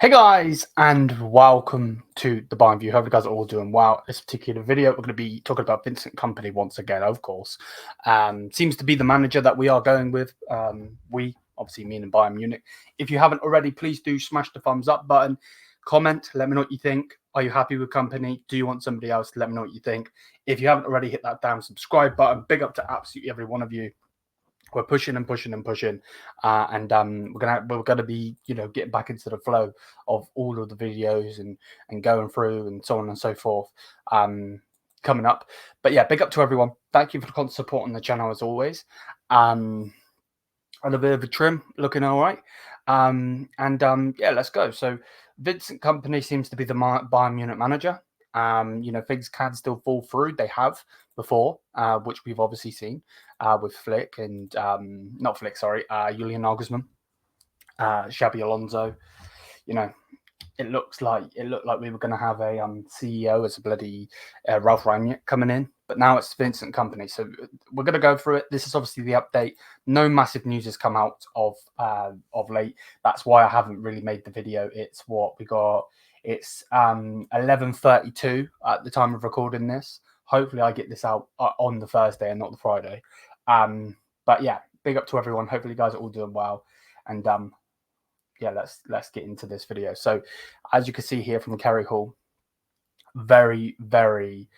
Hey guys, and welcome to the Bayern View. Hope you guys are all doing well. This particular video, we're going to be talking about Vincent Kompany once again, of course. Seems to be the manager that we are going with. We, obviously, me and Bayern Munich. If you haven't already, please do smash the thumbs up button. Comment, let me know what you think. Are you happy with Kompany? Do you want somebody else? Let me know what you think. If you haven't already, hit that damn subscribe button. Big up to absolutely every one of you. We're pushing and pushing and pushing, and we're gonna be getting back into the flow of all of the videos and going through and so on and so forth coming up. But yeah, big up to everyone. Thank you for the constant support on the channel as always. And a bit of a trim, looking all right. Yeah, let's go. So Vincent Kompany seems to be the Bayern Munich manager. Things can still fall through. They have before, which we've obviously seen with Flick and not Flick, sorry, Julian Nagelsmann, Xabi Alonso. It looked like we were going to have a CEO as a bloody Ralph Rangnick coming in, but now it's Vincent Kompany. So we're going to go through it. This is obviously the update. No massive news has come out of late. That's why I haven't really made the video. It's what we got. It's 11:32 at the time of recording this. Hopefully I get this out on the Thursday and not the Friday. But yeah, big up to everyone. Hopefully you guys are all doing well. And yeah, let's get into this video. So as you can see here from Kerry Hall, very, very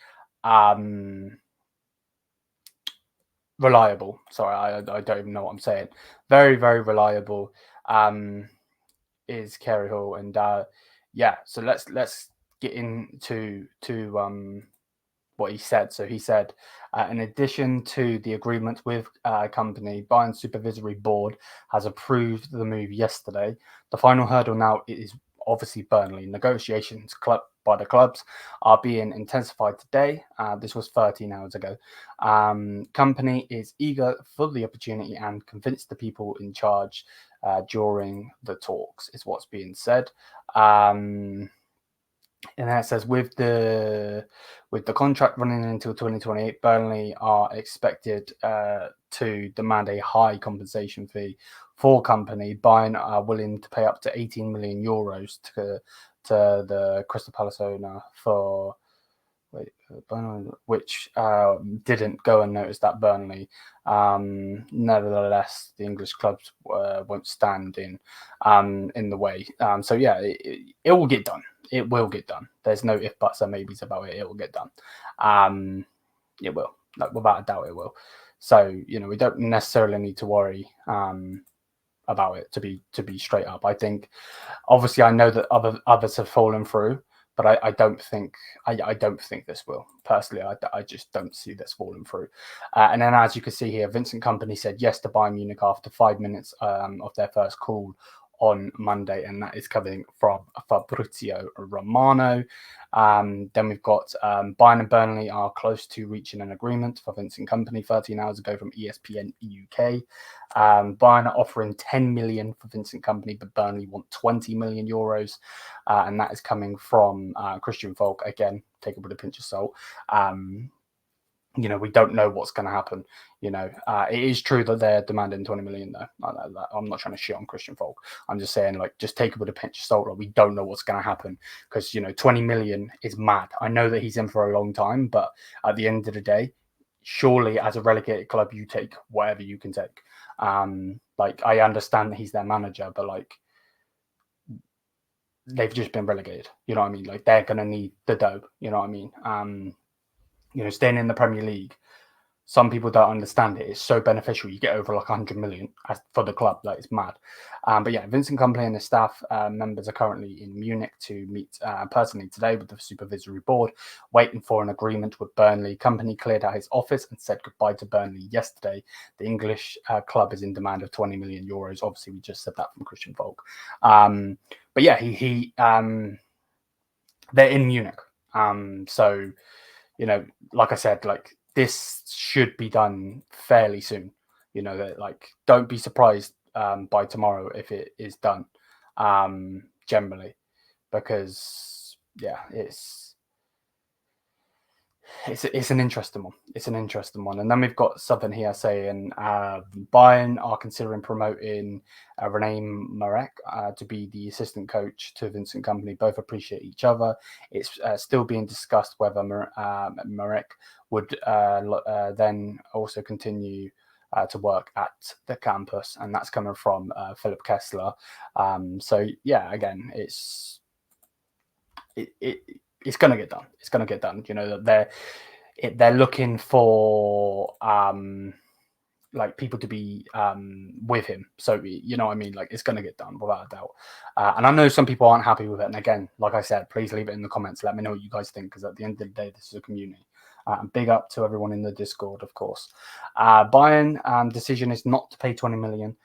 reliable. Sorry, I don't even know what I'm saying. Very, very reliable is Kerry Hall. And yeah, so let's get into what he said. So he said, in addition to the agreement with Kompany, Bayern Supervisory Board has approved the move yesterday. The final hurdle now is obviously Burnley. Negotiations by the clubs are being intensified today. This was 13 hours ago. Kompany is eager for the opportunity and convinced the people in charge during the talks, is what's being said. And then it says with the contract running until 2028, Burnley are expected to demand a high compensation fee for Kompany. Bayern are willing to pay up to 18 million euros to the Crystal Palace owner for which didn't go unnoticed at Burnley. Nevertheless, the English clubs won't stand in the way. So yeah, it will get done. It will get done. There's no if, buts, or maybes about it. It will get done. It will. Like, without a doubt, it will. So we don't necessarily need to worry about it. To be straight up, I think. Obviously, I know that others have fallen through. But I don't think this will. Personally, I just don't see this falling through. And then, as you can see here, Vincent Kompany said yes to Bayern Munich after 5 minutes of their first call on Monday, and that is coming from Fabrizio Romano. Then we've got Bayern and Burnley are close to reaching an agreement for Vincent Kompany 13 hours ago from ESPN UK. Bayern are offering 10 million for Vincent Kompany, but Burnley want 20 million euros. And that is coming from Christian Volk. Again, take it with a pinch of salt. We don't know what's going to happen. It is true that they're demanding 20 million, though. I'm not trying to shit on Christian Volk. I'm just saying, just take it with a pinch of salt. We don't know what's going to happen because, 20 million is mad. I know that he's in for a long time, but at the end of the day, surely as a relegated club, you take whatever you can take. I understand that he's their manager, but they've just been relegated. You know what I mean? They're going to need the dough. You know what I mean? Staying in the Premier League, some people don't understand it. It's so beneficial. You get over 100 million for the club. It's mad. But yeah, Vincent Kompany and his staff members are currently in Munich to meet personally today with the supervisory board, waiting for an agreement with Burnley. Kompany cleared out his office and said goodbye to Burnley yesterday. The English club is in demand of 20 million euros. Obviously, we just said that from Christian Volk. But yeah, they're in Munich. So, like I said, this should be done fairly soon. Don't be surprised by tomorrow if it is done. Generally, because yeah, It's an interesting one. It's an interesting one. And then we've got something here saying Bayern are considering promoting Rene Marek to be the assistant coach to Vincent Kompany. Both appreciate each other. It's still being discussed whether Marek would then also continue to work at the campus, and that's coming from Philip Kessler. So yeah, again, it's going to get done. It's going to get done. You know, that they're looking for like people to be with him. So you know what I mean? Like, it's going to get done without a doubt. And I know some people aren't happy with it. And again, like I said, please leave it in the comments. Let me know what you guys think, because at the end of the day, this is a community. Big up to everyone in the Discord, of course. Bayern decision is not to pay 20 million,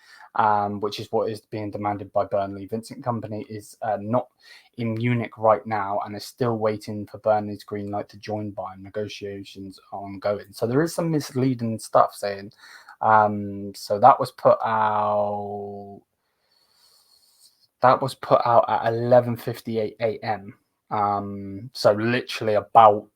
which is what is being demanded by Burnley. Vincent Kompany is not in Munich right now and is still waiting for Burnley's green light to join Bayern. Negotiations are ongoing. So there is some misleading stuff saying. So that was put out. That was put out at 11:58 a.m. So literally about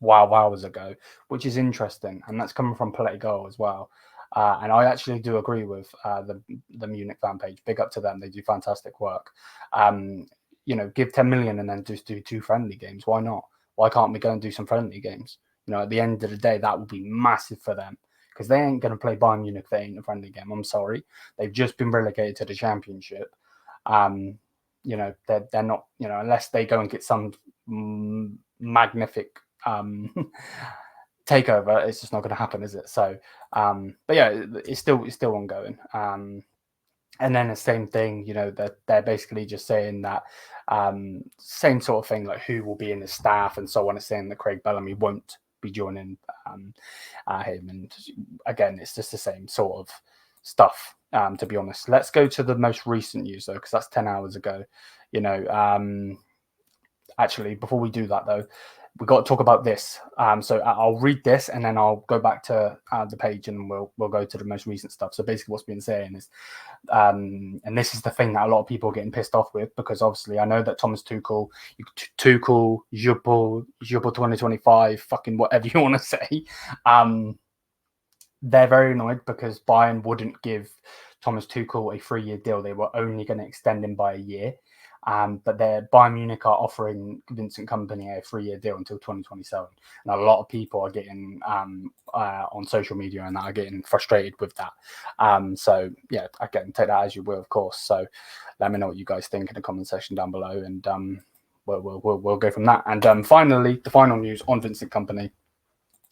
12 hours ago, which is interesting, and that's coming from Politico as well. And I actually do agree with the Munich fan page. Big up to them; they do fantastic work. You know, give 10 million and then just do 2 friendly games. Why not? Why can't we go and do some friendly games? You know, at the end of the day, that would be massive for them, because they ain't going to play Bayern Munich if they ain't a friendly game. I'm sorry, they've just been relegated to the Championship. You know, they're not. You know, unless they go and get some magnific takeover, it's just not going to happen, is it? So but yeah, it's still ongoing. And then the same thing, you know, they're basically just saying that same sort of thing, like who will be in the staff and so on, is saying that Craig Bellamy won't be joining him. And again, it's just the same sort of stuff, to be honest. Let's go to the most recent news, though, because that's 10 hours ago. You know, actually, before we do that, though, we've got to talk about this. So I'll read this and then I'll go back to the page and we'll go to the most recent stuff. So basically what's been saying is, and this is the thing that a lot of people are getting pissed off with, because obviously I know that Thomas Tuchel, Juppel 2025, fucking whatever you want to say, they're very annoyed because Bayern wouldn't give Thomas Tuchel a 3-year deal. They were only going to extend him by a year. But Bayern Munich are offering Vincent Kompany a 3-year deal until 2027. And a lot of people are getting on social media and are getting frustrated with that. So yeah, again, take that as you will, of course. So let me know what you guys think in the comment section down below, and we'll go from that. And finally, the final news on Vincent Kompany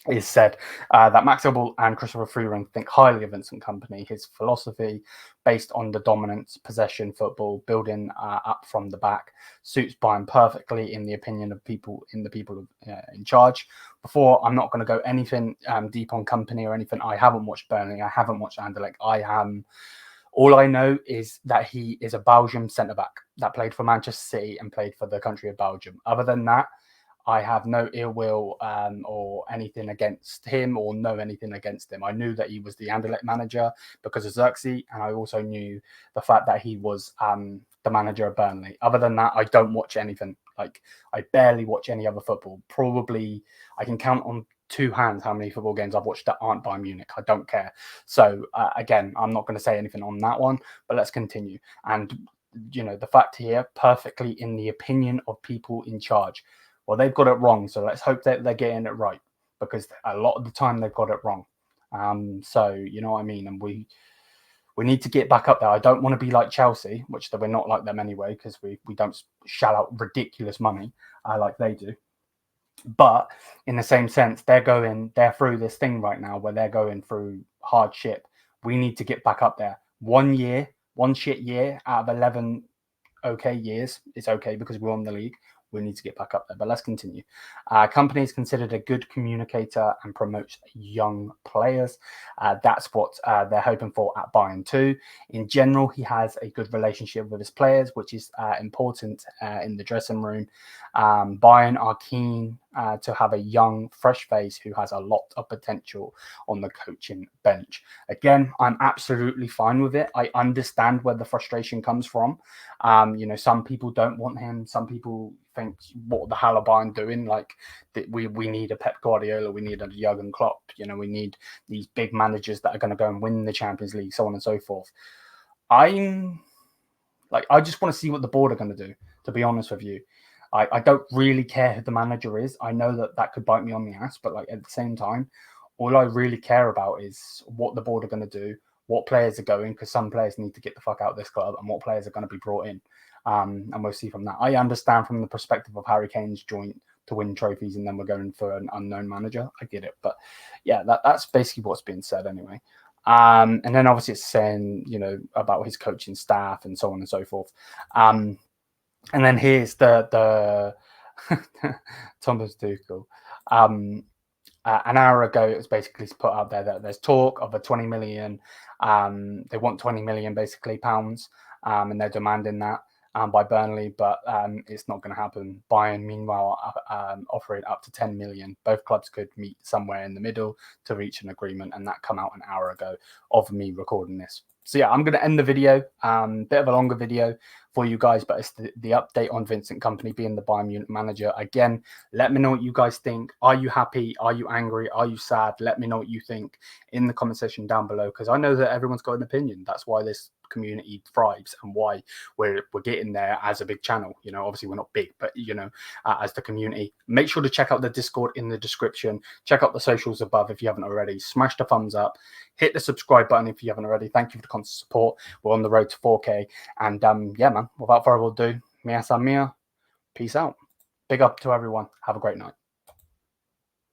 is said that Max Ebel and Christopher Freeland think highly of Vincent Kompany. His philosophy, based on the dominance, possession football, building up from the back, suits Bayern perfectly, in the opinion of people in charge. Before, I'm not going to go anything deep on Kompany or anything. I haven't watched Burnley. I haven't watched Anderlecht. All I know is that he is a Belgian centre back that played for Manchester City and played for the country of Belgium. Other than that, I have no ill will or anything against him, or know anything against him. I knew that he was the Anderlecht manager because of Xerxes, and I also knew the fact that he was the manager of Burnley. Other than that, I don't watch anything. Like, I barely watch any other football. Probably I can count on 2 hands how many football games I've watched that aren't Bayern Munich. I don't care. So again, I'm not going to say anything on that one, but let's continue. And, you know, the fact here, perfectly in the opinion of people in charge. Well, they've got it wrong, so let's hope that they're getting it right, because a lot of the time they've got it wrong. So, you know what I mean? And we need to get back up there. I don't want to be like Chelsea, which we're not like them anyway, because we don't shell out ridiculous money like they do. But in the same sense, they're through this thing right now where they're going through hardship. We need to get back up there. 1 shit year out of 11 okay years. It's okay because we won the league. We need to get back up there, but let's continue. Kompany is considered a good communicator and promotes young players. That's what they're hoping for at Bayern too. In general, he has a good relationship with his players, which is important in the dressing room. Bayern are keen to have a young, fresh face who has a lot of potential on the coaching bench. Again, I'm absolutely fine with it. I understand where the frustration comes from. You know, some people don't want him. Some people think, what the hell are Bayern doing? Like, we need a Pep Guardiola, we need a Jurgen Klopp, you know, we need these big managers that are going to go and win the Champions League, so on and so forth. I just want to see what the board are going to do, to be honest with you. I don't really care who the manager is. I know that could bite me on the ass, but like, at the same time, all I really care about is what the board are going to do, what players are going, because some players need to get the fuck out of this club, and what players are going to be brought in. And we'll see from that. I understand from the perspective of Harry Kane's joint to win trophies, and then we're going for an unknown manager. I get it. But yeah, that's basically what's being said anyway. And then obviously it's saying, you know, about his coaching staff and so on and so forth. And then here's the Thomas Tuchel. An hour ago, it was basically put out there that there's talk of a 20 million. They want 20 million basically pounds, and they're demanding that by Burnley, but it's not going to happen. Bayern, meanwhile, offering up to 10 million. Both clubs could meet somewhere in the middle to reach an agreement, and that come out an hour ago of me recording this. So yeah, I'm going to end the video. Bit of a longer video for you guys, but it's the update on Vincent Kompany being the Bayern Munich manager. Again, let me know what you guys think. Are you happy? Are you angry? Are you sad? Let me know what you think in the comment section down below, because I know that everyone's got an opinion. That's why this community thrives and why we're getting there as a big channel. You know, obviously we're not big, but you know, as the community. Make sure to check out the Discord in the description. Check out the socials above if you haven't already. Smash the thumbs up. Hit the subscribe button if you haven't already. Thank you for the constant support. We're on the road to 4K. And yeah, man, without further ado, mia san mia. Peace out. Big up to everyone. Have a great night.